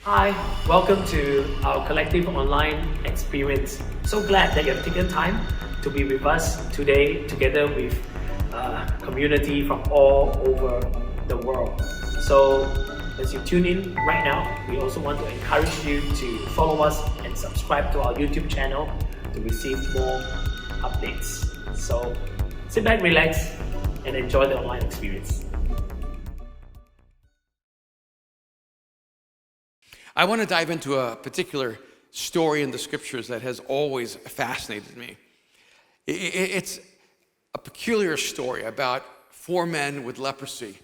Hi, welcome to our collective online experience. So glad that you have taken time to be with us today, together with community from all over the world. So, as you tune in right now, we also want to encourage you to follow us and subscribe to our YouTube channel to receive more updates. So, sit back, relax, and enjoy the online experience. I want to dive into a particular story in the scriptures that has always fascinated me. It's a peculiar story about four men with leprosy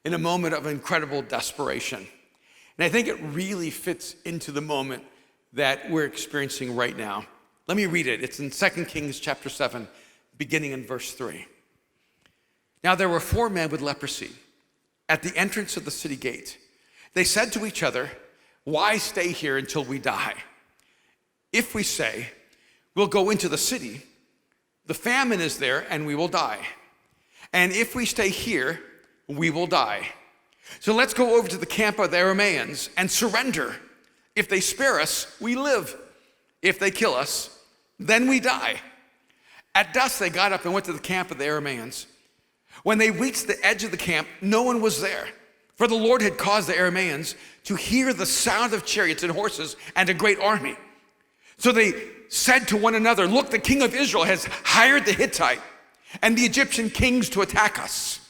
in a moment of incredible desperation. And I think it really fits into the moment that we're experiencing right now. Let me read it. It's in 2 Kings chapter 7, beginning in verse 3. Now there were four men with leprosy at the entrance of the city gate. They said to each other, "Why stay here until we die? If we say, we'll go into the city, the famine is there and we will die. And if we stay here, we will die. So let's go over to the camp of the Arameans and surrender. If they spare us, we live. If they kill us, then we die." At dusk, they got up and went to the camp of the Arameans. When they reached the edge of the camp, no one was there. For the Lord had caused the Arameans to hear the sound of chariots and horses and a great army. So they said to one another, "Look, the king of Israel has hired the Hittite and the Egyptian kings to attack us."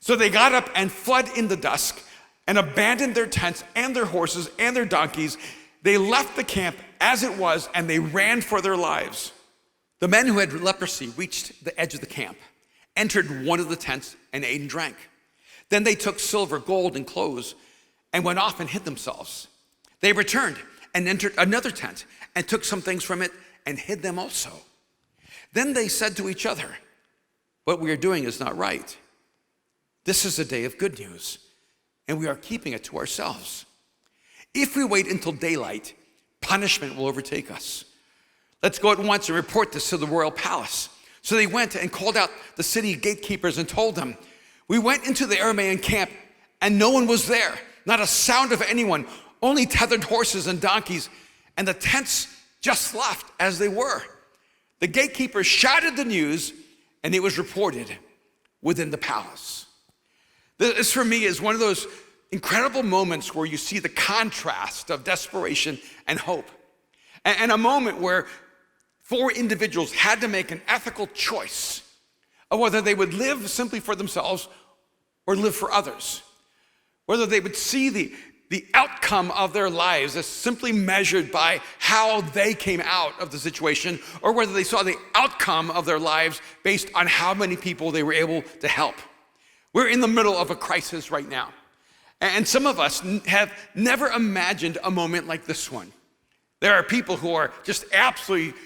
So they got up and fled in the dusk and abandoned their tents and their horses and their donkeys. They left the camp as it was and they ran for their lives. The men who had leprosy reached the edge of the camp, entered one of the tents and ate and drank. Then they took silver, gold, and clothes and went off and hid themselves. They returned and entered another tent and took some things from it and hid them also. Then they said to each other, "What we are doing is not right. This is a day of good news, and we are keeping it to ourselves. If we wait until daylight, punishment will overtake us. Let's go at once and report this to the royal palace." So they went and called out the city gatekeepers and told them, "We went into the Aramean camp and no one was there, not a sound of anyone, only tethered horses and donkeys, and the tents just left as they were." The gatekeepers shouted the news and it was reported within the palace. This for me is one of those incredible moments where you see the contrast of desperation and hope. And a moment where four individuals had to make an ethical choice of whether they would live simply for themselves or live for others. Whether they would see the outcome of their lives as simply measured by how they came out of the situation, or whether they saw the outcome of their lives based on how many people they were able to help. We're in the middle of a crisis right now. And some of us have never imagined a moment like this one. There are people who are just absolutely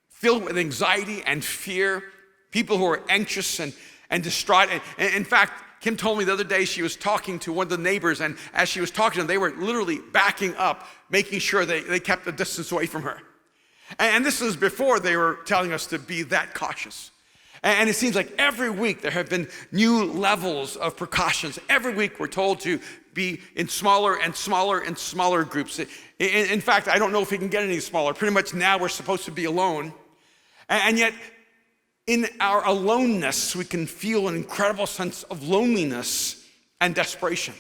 filled with anxiety and fear, people who are anxious and distraught. And in fact, Kim told me the other day she was talking to one of the neighbors, and as she was talking to them, they were literally backing up, making sure they kept a distance away from her. And this was before they were telling us to be that cautious. And it seems like every week there have been new levels of precautions. Every week we're told to be in smaller and smaller and smaller groups. In fact, I don't know if we can get any smaller. Pretty much now we're supposed to be alone. And yet, in our aloneness, we can feel an incredible sense of loneliness and desperation.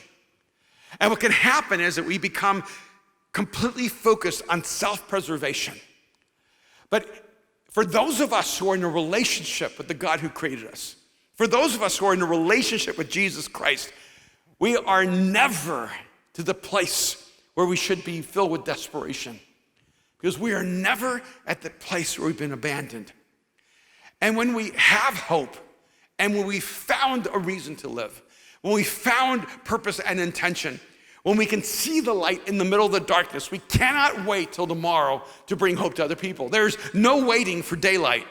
And what can happen is that we become completely focused on self-preservation. But for those of us who are in a relationship with the God who created us, for those of us who are in a relationship with Jesus Christ, we are never to the place where we should be filled with desperation, because we are never at the place where we've been abandoned. And when we have hope, and when we found a reason to live, when we found purpose and intention, when we can see the light in the middle of the darkness, we cannot wait till tomorrow to bring hope to other people. There's no waiting for daylight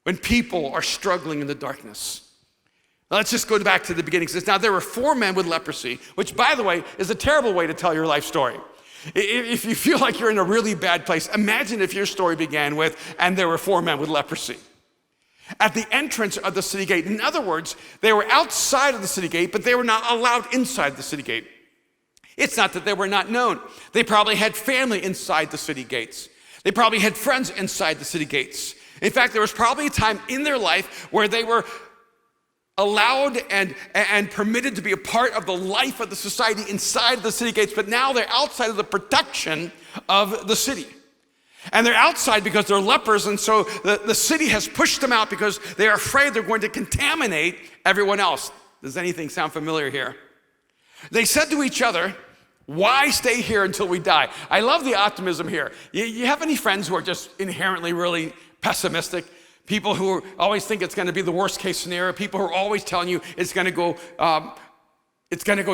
when people are struggling in the darkness. Now let's just go back to the beginning. It says, now there were four men with leprosy, which, by the way, is a terrible way to tell your life story. If you feel like you're in a really bad place, imagine if your story began with, "And there were four men with leprosy." At the entrance of the city gate. In other words, they were outside of the city gate, but they were not allowed inside the city gate. It's not that they were not known. They probably had family inside the city gates. They probably had friends inside the city gates. In fact, there was probably a time in their life where they were allowed and permitted to be a part of the life of the society inside the city gates, but now they're outside of the protection of the city. And they're outside because they're lepers, and so the city has pushed them out because they're afraid they're going to contaminate everyone else. Does anything sound familiar here? They said to each other, why stay here until we die? I love the optimism here. You have any friends who are just inherently really pessimistic? People who always think it's going to be the worst case scenario. People who are always telling you it's going to go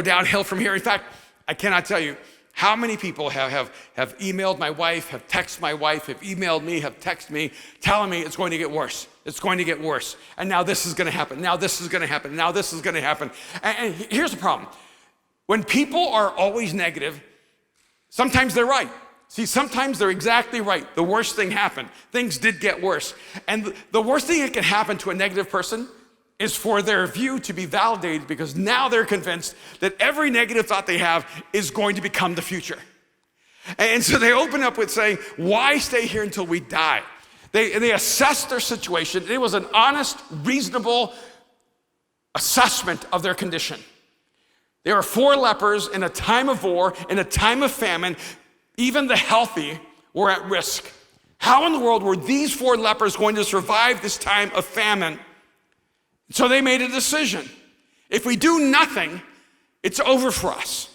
downhill from here. In fact, I cannot tell you how many people have emailed my wife, have texted my wife, have emailed me, have texted me, telling me it's going to get worse. It's going to get worse. And now this is going to happen. Now this is going to happen. Now this is going to happen. And here's the problem. When people are always negative, sometimes they're right. See, sometimes they're exactly right. The worst thing happened. Things did get worse. And the worst thing that can happen to a negative person is for their view to be validated, because now they're convinced that every negative thought they have is going to become the future. And so they open up with saying, why stay here until we die? They assess their situation. It was an honest, reasonable assessment of their condition. There were 4 lepers in a time of war, in a time of famine. Even the healthy were at risk. How in the world were these 4 lepers going to survive this time of famine? So they made a decision. If we do nothing, it's over for us.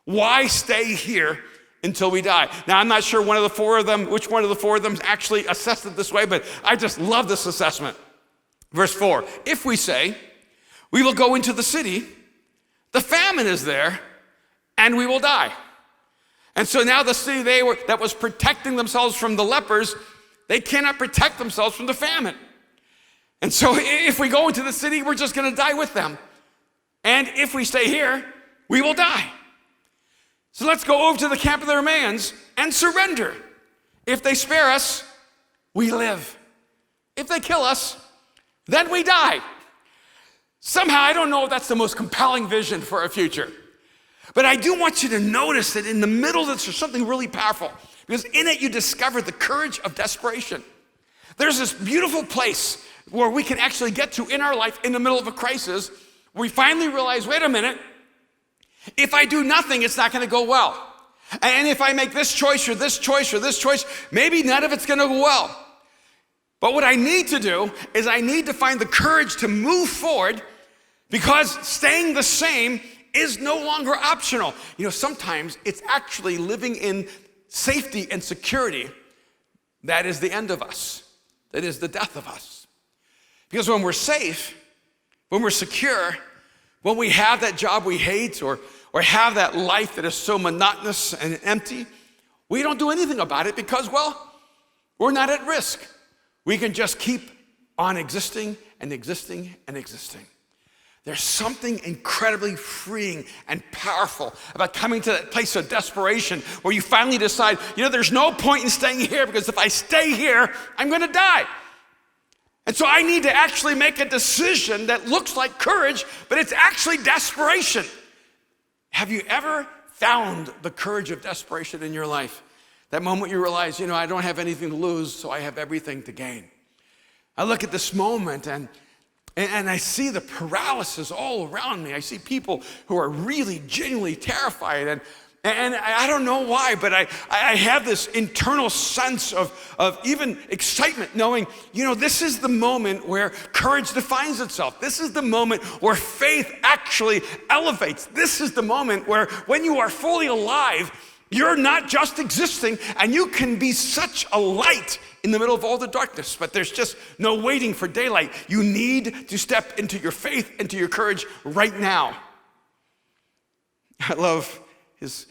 Why stay here until we die? Now, I'm not sure which one of the 4 of them actually assessed it this way, but I just love this assessment. Verse 4, if we say, we will go into the city, the famine is there, and we will die. And so now the city that was protecting themselves from the lepers, they cannot protect themselves from the famine. And so if we go into the city, we're just going to die with them. And if we stay here, we will die. So let's go over to the camp of the Aramaeans and surrender. If they spare us, we live. If they kill us, then we die. Somehow, I don't know if that's the most compelling vision for our future. But I do want you to notice that in the middle of this, there's something really powerful. Because in it, you discover the courage of desperation. There's this beautiful place where we can actually get to in our life in the middle of a crisis, where we finally realize, wait a minute, if I do nothing, it's not going to go well. And if I make this choice or this choice or this choice, maybe none of it's going to go well. But what I need to do is I need to find the courage to move forward, because staying the same is no longer optional. You know, sometimes it's actually living in safety and security that is the end of us. That is the death of us. Because when we're safe, when we're secure, when we have that job we hate or have that life that is so monotonous and empty, we don't do anything about it because, well, we're not at risk. We can just keep on existing and existing and existing. There's something incredibly freeing and powerful about coming to that place of desperation where you finally decide, there's no point in staying here, because if I stay here, I'm going to die. And so I need to actually make a decision that looks like courage, but it's actually desperation. Have you ever found the courage of desperation in your life? That moment you realize, I don't have anything to lose, so I have everything to gain. I look at this moment and I see the paralysis all around me. I see people who are really genuinely terrified. And I don't know why, but I have this internal sense of even excitement, knowing, this is the moment where courage defines itself. This is the moment where faith actually elevates. This is the moment where when you are fully alive, you're not just existing, and you can be such a light in the middle of all the darkness, but there's just no waiting for daylight. You need to step into your faith, into your courage right now. I love his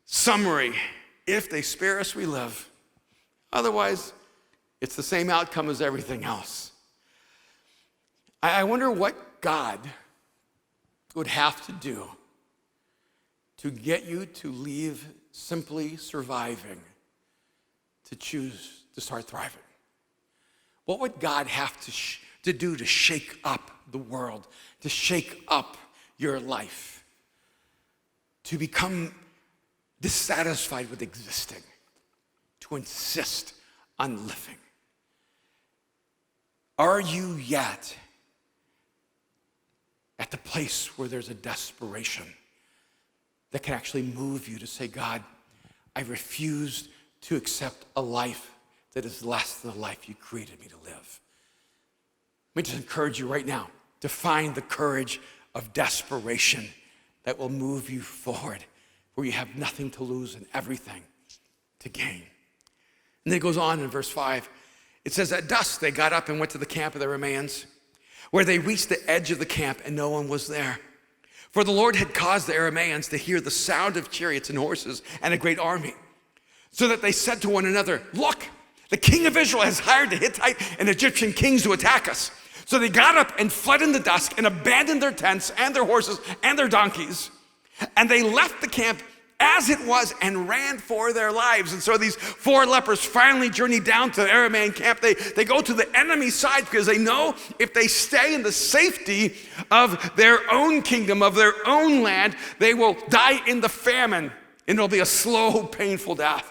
summary. If they spare us, we live. Otherwise, it's the same outcome as everything else. I wonder what God would have to do to get you to leave simply surviving, to choose to start thriving. What would God have to do to shake up the world, to shake up your life, to become dissatisfied with existing, to insist on living? Are you yet at the place where there's a desperation that can actually move you to say, God, I refuse to accept a life that is less than the life you created me to live? Let me just encourage you right now to find the courage of desperation that will move you forward, where you have nothing to lose and everything to gain. And then it goes on in verse 5. It says, at dusk they got up and went to the camp of the Arameans, where they reached the edge of the camp and no one was there. For the Lord had caused the Arameans to hear the sound of chariots and horses and a great army, so that they said to one another, look, the king of Israel has hired the Hittite and Egyptian kings to attack us. So they got up and fled in the dusk and abandoned their tents and their horses and their donkeys. And they left the camp as it was and ran for their lives. And so these 4 lepers finally journey down to the Aramean camp. They go to the enemy side because they know if they stay in the safety of their own kingdom, of their own land, they will die in the famine, and it'll be a slow, painful death.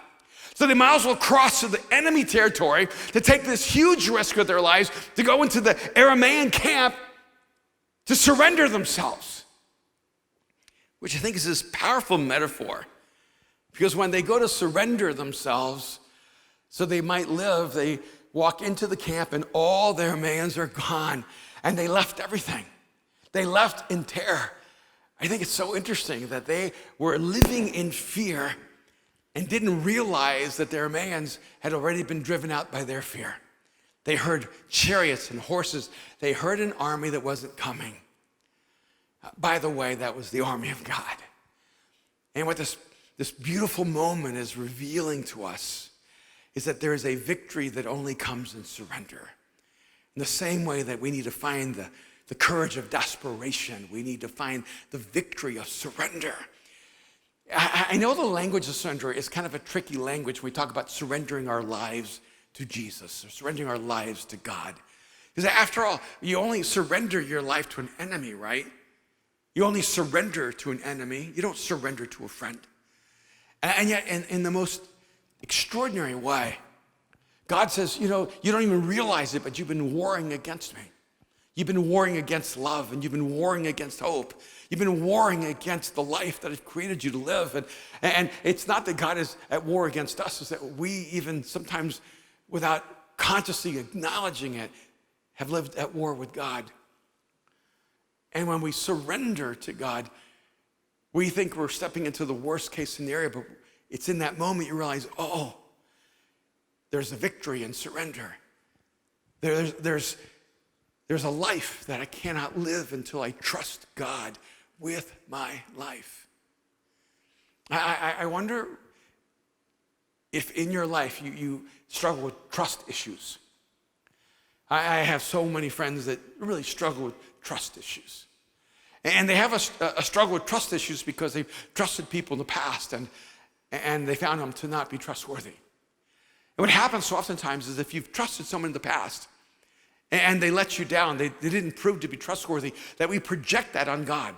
So they might as well cross to the enemy territory to take this huge risk of their lives, to go into the Aramean camp, to surrender themselves. Which I think is this powerful metaphor. Because when they go to surrender themselves so they might live, they walk into the camp and all their Arameans are gone. And they left everything. They left in terror. I think it's so interesting that they were living in fear and didn't realize that their Arameans had already been driven out by their fear. They heard chariots and horses. They heard an army that wasn't coming. By the way, that was the army of God. And what this beautiful moment is revealing to us is that there is a victory that only comes in surrender. In the same way that we need to find the courage of desperation, we need to find the victory of surrender. I know the language of surrender is kind of a tricky language when we talk about surrendering our lives to Jesus or surrendering our lives to God. Because after all, you only surrender your life to an enemy, right? You only surrender to an enemy. You don't surrender to a friend. And yet, in the most extraordinary way, God says, you don't even realize it, but you've been warring against me. You've been warring against love, and you've been warring against hope. You've been warring against the life that I've created you to live. And it's not that God is at war against us, it's that we even sometimes, without consciously acknowledging it, have lived at war with God. And when we surrender to God, we think we're stepping into the worst case scenario, but it's in that moment you realize, oh, there's a victory in surrender. There's a life that I cannot live until I trust God with my life. I wonder if in your life you struggle with trust issues. I have so many friends that really struggle with trust issues. And they have a struggle with trust issues because they've trusted people in the past and they found them to not be trustworthy. And what happens so oftentimes is if you've trusted someone in the past and they let you down, they didn't prove to be trustworthy, that we project that on God.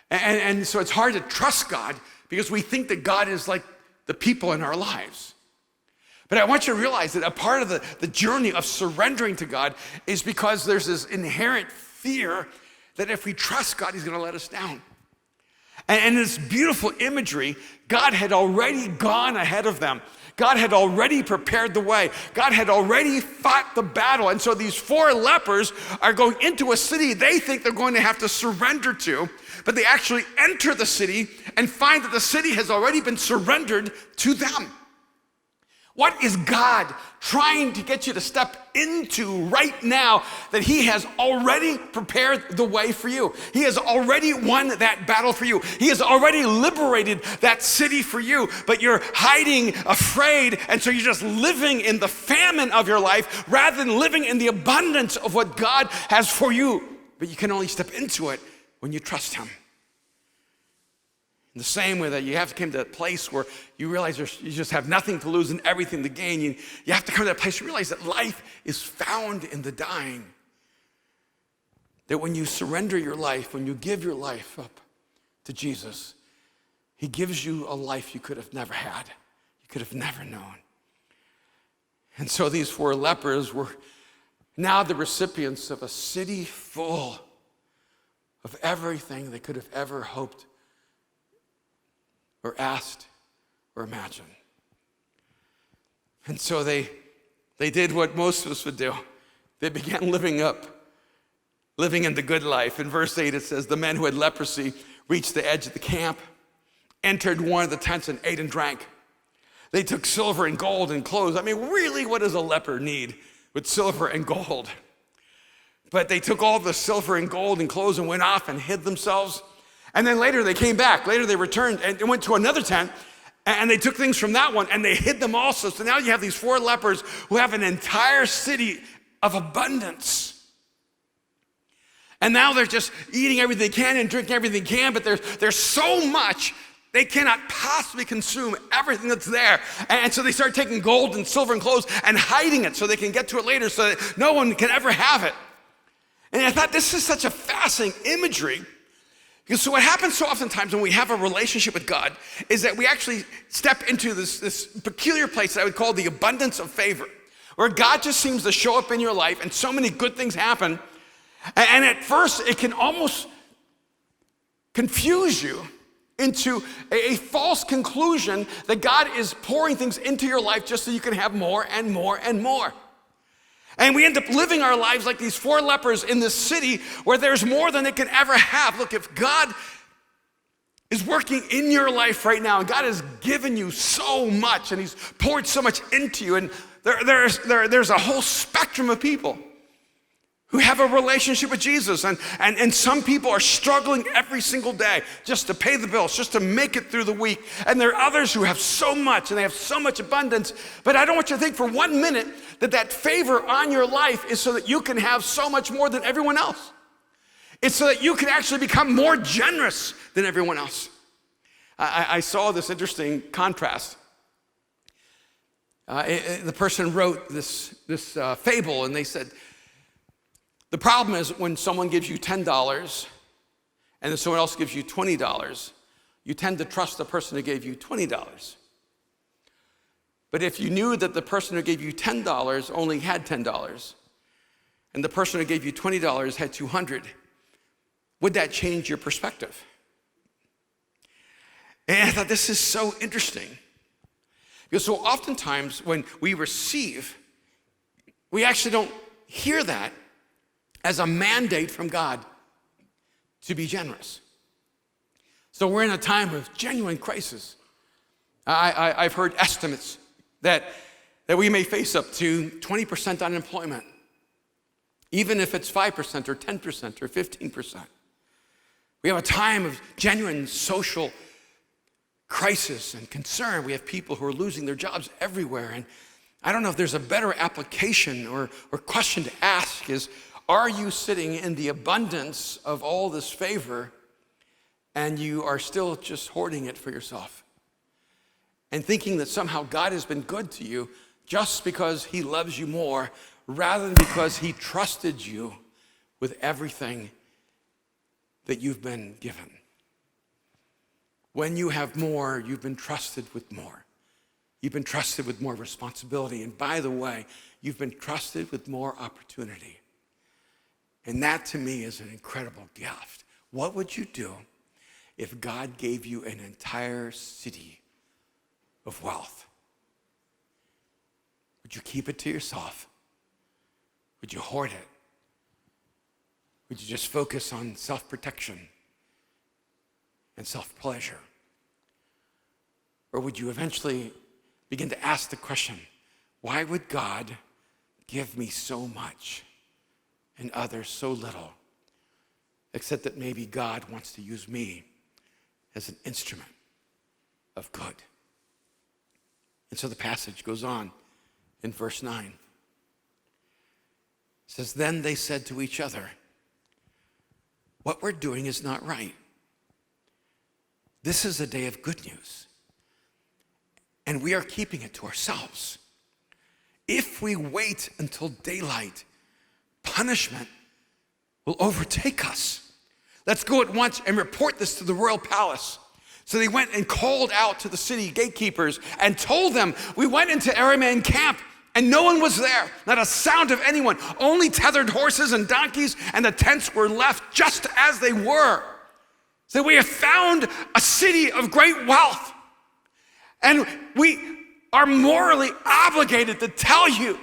And so it's hard to trust God because we think that God is like the people in our lives. But I want you to realize that a part of the journey of surrendering to God is because there's this inherent fear that if we trust God, he's going to let us down. And this beautiful imagery, God had already gone ahead of them. God had already prepared the way. God had already fought the battle. And so these 4 lepers are going into a city they think they're going to have to surrender to, but they actually enter the city and find that the city has already been surrendered to them. What is God trying to get you to step into right now that he has already prepared the way for you? He has already won that battle for you. He has already liberated that city for you, but you're hiding afraid, and so you're just living in the famine of your life rather than living in the abundance of what God has for you. But you can only step into it when you trust him. In the same way that you have to come to a place where you realize you just have nothing to lose and everything to gain. You have to come to that place where you realize that life is found in the dying. That when you surrender your life, when you give your life up to Jesus, He gives you a life you could have never had, you could have never known. And so these 4 lepers were now the recipients of a city full of everything they could have ever hoped or asked or imagined. And so they did what most of us would do. They began living in the good life. In verse 8 it says, the men who had leprosy reached the edge of the camp, entered one of the tents and ate and drank. They took silver and gold and clothes. I mean, really, what does a leper need with silver and gold? But they took all the silver and gold and clothes and went off and hid themselves. And then later they came back. Later they returned and went to another tent, and they took things from that one and they hid them also. So now you have these 4 lepers who have an entire city of abundance. And now they're just eating everything they can and drinking everything they can, but there's so much they cannot possibly consume everything that's there. And so they start taking gold and silver and clothes and hiding it so they can get to it later so that no one can ever have it. And I thought this is such a fascinating imagery. Because so what happens so oftentimes when we have a relationship with God is that we actually step into this peculiar place that I would call the abundance of favor, where God just seems to show up in your life and so many good things happen. And at first it can almost confuse you into a false conclusion that God is pouring things into your life just so you can have more and more and more. And we end up living our lives like these 4 lepers in this city where there's more than they can ever have. Look, if God is working in your life right now, and God has given you so much, and he's poured so much into you, and there's a whole spectrum of people who have a relationship with Jesus, and some people are struggling every single day just to pay the bills, just to make it through the week. And there are others who have so much, and they have so much abundance. But I don't want you to think for 1 minute that favor on your life is so that you can have so much more than everyone else. It's so that you can actually become more generous than everyone else. I saw this interesting contrast. The person wrote this fable, and they said, the problem is when someone gives you $10 and then someone else gives you $20, you tend to trust the person who gave you $20. But if you knew that the person who gave you $10 only had $10 and the person who gave you $20 had $200, would that change your perspective? And I thought this is so interesting. Because so oftentimes when we receive, we actually don't hear that as a mandate from God to be generous. So we're in a time of genuine crisis. I've heard estimates that we may face up to 20% unemployment, even if it's 5% or 10% or 15%. We have a time of genuine social crisis and concern. We have people who are losing their jobs everywhere. And I don't know if there's a better application or question to ask is, are you sitting in the abundance of all this favor and you are still just hoarding it for yourself and thinking that somehow God has been good to you just because he loves you more rather than because he trusted you with everything that you've been given? When you have more, you've been trusted with more. You've been trusted with more responsibility. And by the way, you've been trusted with more opportunity. And that to me is an incredible gift. What would you do if God gave you an entire city of wealth? Would you keep it to yourself? Would you hoard it? Would you just focus on self-protection and self-pleasure? Or would you eventually begin to ask the question, why would God give me so much and others so little, except that maybe God wants to use me as an instrument of good? And so the passage goes on in verse 9. It says, then they said to each other, what we're doing is not right. This is a day of good news, and we are keeping it to ourselves. If we wait until daylight, punishment will overtake us. Let's go at once and report this to the royal palace. So they went and called out to the city gatekeepers and told them, we went into Erwin camp and no one was there, not a sound of anyone, only tethered horses and donkeys, and the tents were left just as they were. So we have found a city of great wealth, and we are morally obligated to tell you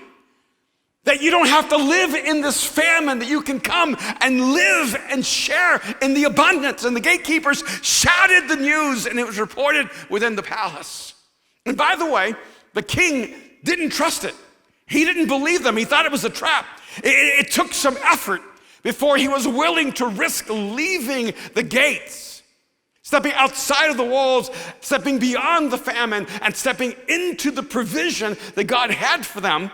that you don't have to live in this famine, that you can come and live and share in the abundance. And the gatekeepers shouted the news, and it was reported within the palace. And by the way, the king didn't trust it. He didn't believe them. He thought it was a trap. It took some effort before he was willing to risk leaving the gates, stepping outside of the walls, stepping beyond the famine, and stepping into the provision that God had for them.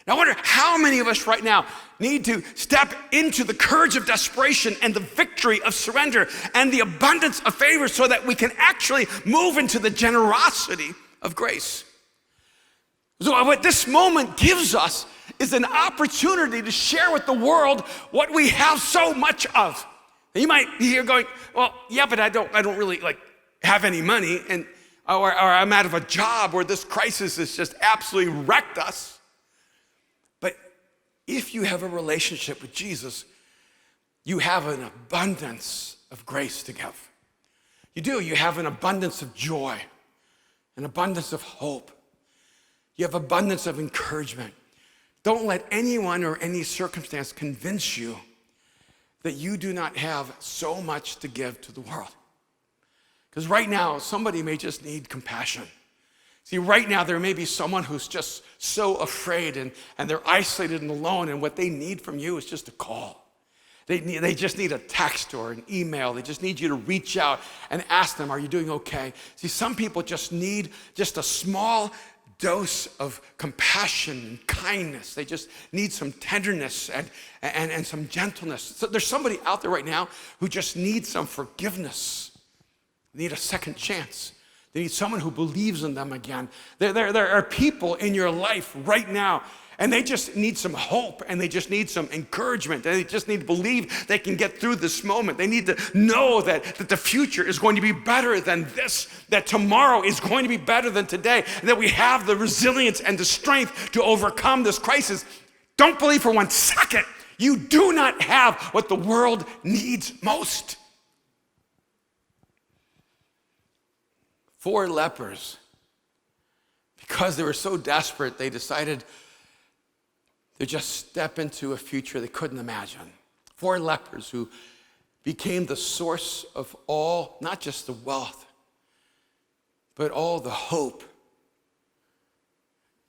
Now, I wonder how many of us right now need to step into the courage of desperation and the victory of surrender and the abundance of favor so that we can actually move into the generosity of grace. So what this moment gives us is an opportunity to share with the world what we have so much of. And you might be here going, well, yeah, but I don't really have any money, and or I'm out of a job, or this crisis has just absolutely wrecked us. But if you have a relationship with Jesus, you have an abundance of grace to give. You do. You have an abundance of joy, an abundance of hope. You have abundance of encouragement. Don't let anyone or any circumstance convince you that you do not have so much to give to the world. Because right now, somebody may just need compassion. See, right now, there may be someone who's just so afraid and they're isolated and alone, and what they need from you is just a call. They just need a text or an email. They just need you to reach out and ask them, are you doing okay? See, some people just need just a small dose of compassion and kindness. They just need some tenderness and some gentleness. So there's somebody out there right now who just needs some forgiveness. They need a second chance. They need someone who believes in them again. There are people in your life right now, and they just need some hope, and they just need some encouragement. They just need to believe they can get through this moment. They need to know that the future is going to be better than this, that tomorrow is going to be better than today, and that we have the resilience and the strength to overcome this crisis. Don't believe for 1 second you do not have what the world needs most. 4 lepers, because they were so desperate, they decided to just step into a future they couldn't imagine. 4 lepers who became the source of all, not just the wealth, but all the hope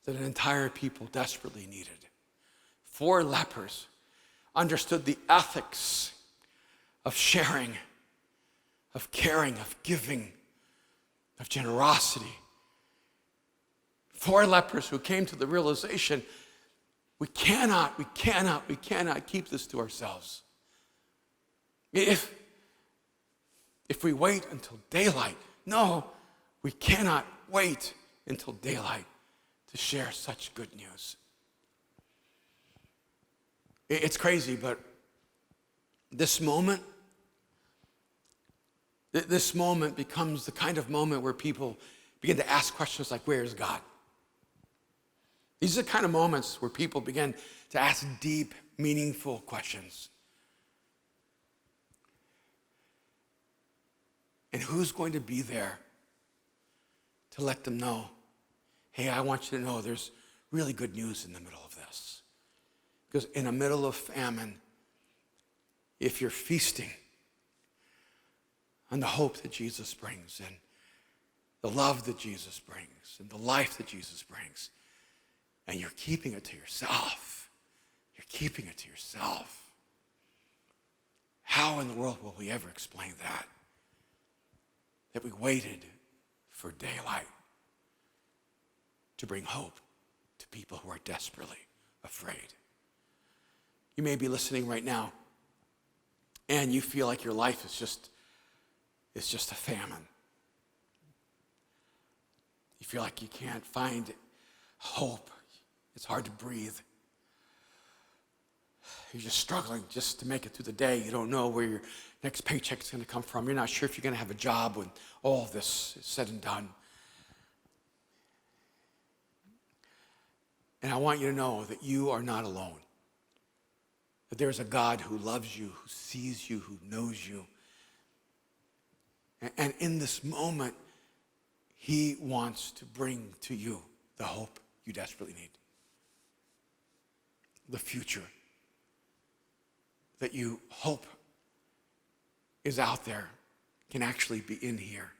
that an entire people desperately needed. 4 lepers understood the ethics of sharing, of caring, of giving, of generosity. 4 lepers who came to the realization, we cannot keep this to ourselves. If we wait until daylight, no, we cannot wait until daylight to share such good news. It's crazy, but this moment becomes the kind of moment where people begin to ask questions like, where is God? These are the kind of moments where people begin to ask deep, meaningful questions. And who's going to be there to let them know, hey, I want you to know there's really good news in the middle of this. Because in the middle of famine, if you're feasting on the hope that Jesus brings and the love that Jesus brings and the life that Jesus brings, and you're keeping it to yourself, how in the world will we ever explain that? That we waited for daylight to bring hope to people who are desperately afraid. You may be listening right now, and you feel like your life is just a famine. You feel like you can't find hope. It's hard to breathe. You're just struggling just to make it through the day. You don't know where your next paycheck is going to come from. You're not sure if you're going to have a job when all of this is said and done. And I want you to know that you are not alone. That there's a God who loves you, who sees you, who knows you. And in this moment, he wants to bring to you the hope you desperately need. The future that you hope is out there can actually be in here.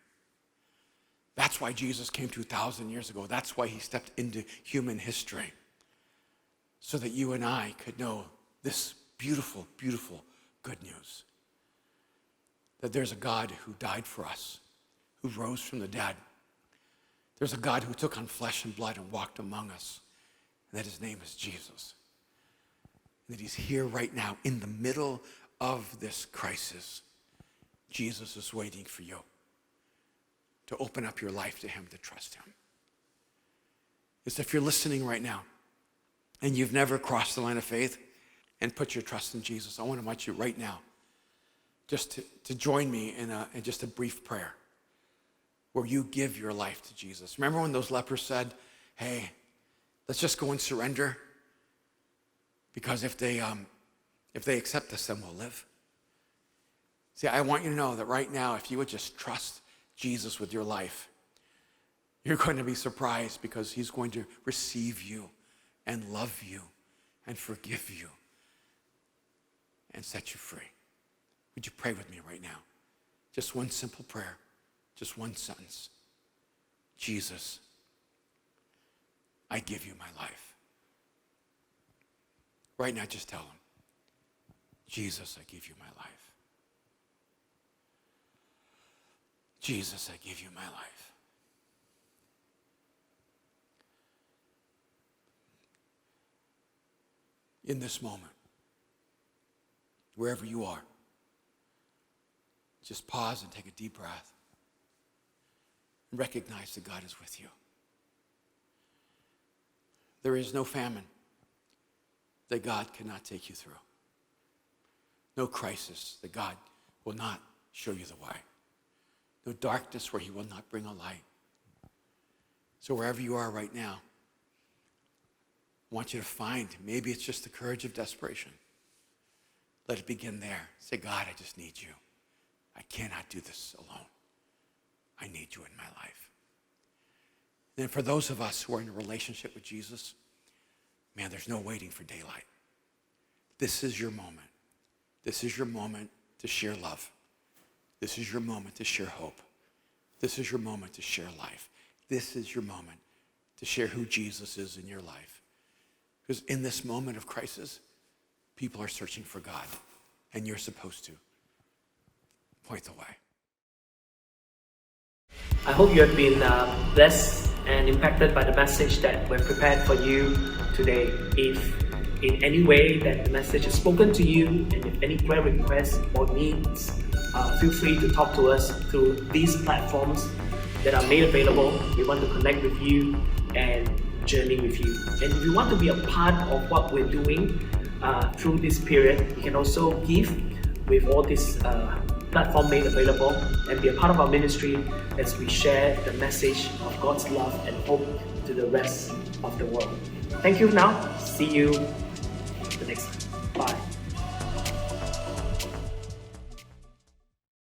That's why Jesus came 2,000 years ago. That's why he stepped into human history. So that you and I could know this beautiful, beautiful good news. That there's a God who died for us, who rose from the dead. There's a God who took on flesh and blood and walked among us. And that his name is Jesus. And that he's here right now in the middle of this crisis. Jesus is waiting for you to open up your life to him, to trust him. It's if you're listening right now and you've never crossed the line of faith and put your trust in Jesus, I want to invite you right now just to join me in just a brief prayer where you give your life to Jesus. Remember when those lepers said, hey, let's just go and surrender, because if they accept us, then we'll live. See, I want you to know that right now, if you would just trust Jesus with your life, you're going to be surprised, because he's going to receive you and love you and forgive you and set you free. Would you pray with me right now? Just one simple prayer, just one sentence. Jesus, I give you my life. Right now, just tell him, Jesus, I give you my life. Jesus, I give you my life. In this moment, wherever you are, just pause and take a deep breath and recognize that God is with you. There is no famine that God cannot take you through. No crisis that God will not show you the way. No darkness where he will not bring a light. So wherever you are right now, I want you to find, maybe it's just the courage of desperation. Let it begin there. Say, God, I just need you. I cannot do this alone. I need you in my life. Then for those of us who are in a relationship with Jesus, man, there's no waiting for daylight. This is your moment. This is your moment to share love. This is your moment to share hope. This is your moment to share life. This is your moment to share who Jesus is in your life. Because in this moment of crisis, people are searching for God, and you're supposed to point the way. I hope you have been blessed and impacted by the message that we've prepared for you today. If in any way that the message is spoken to you, and if any prayer requests or needs, feel free to talk to us through these platforms that are made available. We want to connect with you and journey with you. And if you want to be a part of what we're doing through this period, you can also give with all this platform made available and be a part of our ministry as we share the message of God's love and hope to the rest of the world. Thank you now. See you the next time. Bye.